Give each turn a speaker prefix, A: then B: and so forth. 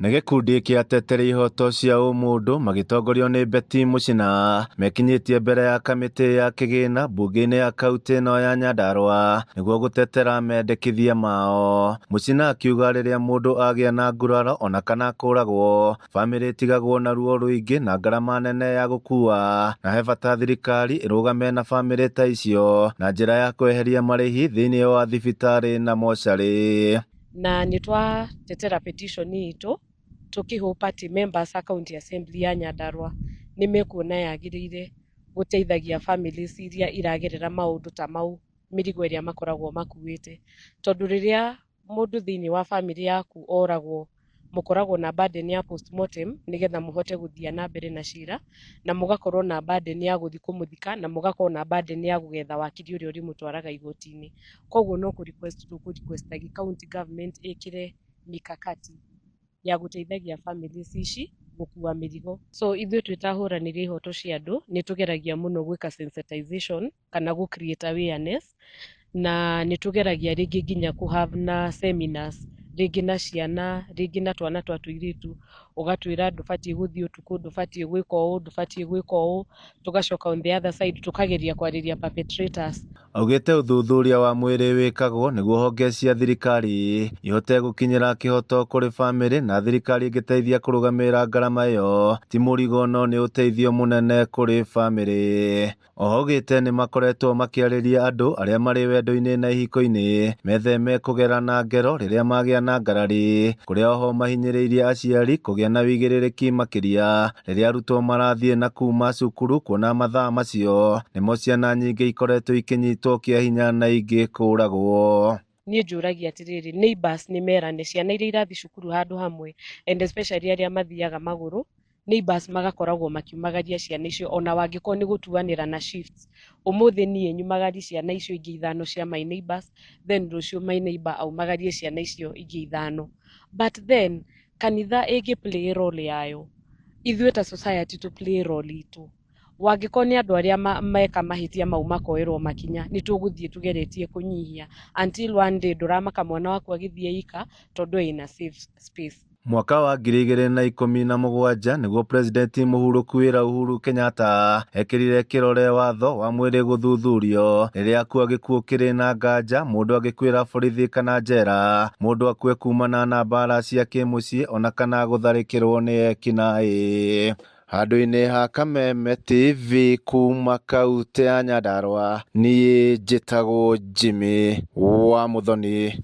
A: Nĩ gĩkundi kĩa ateteri ihoto cia ũmũndũ magĩtongorio nĩ Betty Muchina mekinyĩtie mbere ya kamĩtĩ ya kĩgĩna mbunge-inĩ ya kaũntĩ ĩno ya Nyandarua nĩguo gũtetera mendekithia mao. Muchina akiuga rĩrĩa mũndũ agĩa na nguraro ona kana kũragwo, bamĩrĩ itigagwo na ruo rũingĩ na ngarama nene ya gũkua, na he bata thirikari ĩrũgame na bamĩrĩ ta icio na njĩra ya kweheria marĩhi thĩinĩ wa thibitarĩ na mocarĩ.
B: Na nĩ twatetera petition itũ tũkĩhope party members a county assembly ya Nyandarua nĩ mekuona yagĩrĩire gũteithagia families iria iragerera maũndũ ta mau, mĩrigo ĩrĩa makoragwo makuĩte, tondũ rĩrĩa mũndũ thĩinĩ wa family yaku oragwo, mũkoragwo na burden ya postmortem nĩgetha mũhote gũthiĩ na mbere na cira, na mũgakorwo na burden ya gũthiĩ kũmũthika, na mũgakorwo na burden ya gũgetha wakiri ũrĩa ũrĩmũtwaraga igoti-inĩ. Koguo no kũ request county government ĩkĩre mikakati ya gũteithagia families ici gũkua mĩrigo. So ithuĩ twĩ ta ahũranĩri a ihoto cia andũ nĩ tũgeragia mũno gwĩka sensitization kana create awareness, na nĩ tũgeragia rĩngĩ nginya have na seminars rĩngĩ na ciana, rĩngĩ na twana twa tũirĩtu, ũgatwĩra ndũbatiĩ gũthiĩ ũtukũ, ndũbatiĩ gwĩka ũũ, ndũbatiĩ gwĩka ũũ, tũgacoka on the other side tũkageria kwarĩria perpetrators.
A: Augĩte ũthuthuria wa mwĩrĩ wĩkagwo nĩguo honge cia thirikari ihote gũkinyĩra kĩhoto kũrĩ bamĩrĩ, na thirikari ĩngĩteithia kũrũgamĩrĩra ngarama ĩyo ti mũrigo no nĩ ũteithio mũnene kũrĩ bamĩrĩ. Oho augĩte nĩ makoretwo makĩarĩria andũ arĩa marĩ wendo-inĩ na ihiko-inĩ metheme kũgera na ngero rĩrĩa magĩa na ngarari, kũrĩa oho mahinyĩrĩirie aciari kũgĩa na wĩigĩrĩrĩki makĩria rĩrĩa arutwo marathiĩ na kuma cukuru, kuona mathaa macio nĩmo ciana nyingĩ ikoretwo ikĩnyitwo kĩa hinya na ingĩ kũragwo.
B: Niĩ njũragia atĩrĩrĩ, neighbors nĩ merane ciana iria irathiĩ cukuru handũ hamwe, and especially arĩa mathiaga magũrũ, neighbors magakoragwo makiumagaria ciana icio ona wangĩkorwo nĩ gũtuanĩra na shifts. Ũmũthĩ niĩ nyumagarie ciana icio ingĩ ithano cia my neighbors, then rũciũ my neighbor aumagarie ciana icio ingĩ ithano. But then kanitha ĩngĩ play role yayo, ithuĩ ta society to play role itũ. Wangĩkorwo nĩ andũ arĩa meka mahĩtia mau makoerwo makinya, nĩ tũgũthiĩ tũgeretie kũnyihia until one day ndũramaka mwana waku agĩthiĩ ika tondũ ĩna safe space.
A: Mwaka wa 2017 nĩguo President mũhurũku wĩra Uhuru Kenyatta ekĩrire kĩrore watho wa mwĩrĩ gũthuthurio rĩrĩa akua gĩkuũ kĩrĩ na nganja, mũndũ agĩkuĩra borithi kana njera, mũndũ akue kumana na mbara cia kĩmũciĩ ona kana gũtharĩkĩrwo nĩ ekinaĩ. Handũ-inĩ ha Kameme TV kuma kaũntĩ ya Nyandarua, niĩ njĩtagwo Jimmy wa Muthoni.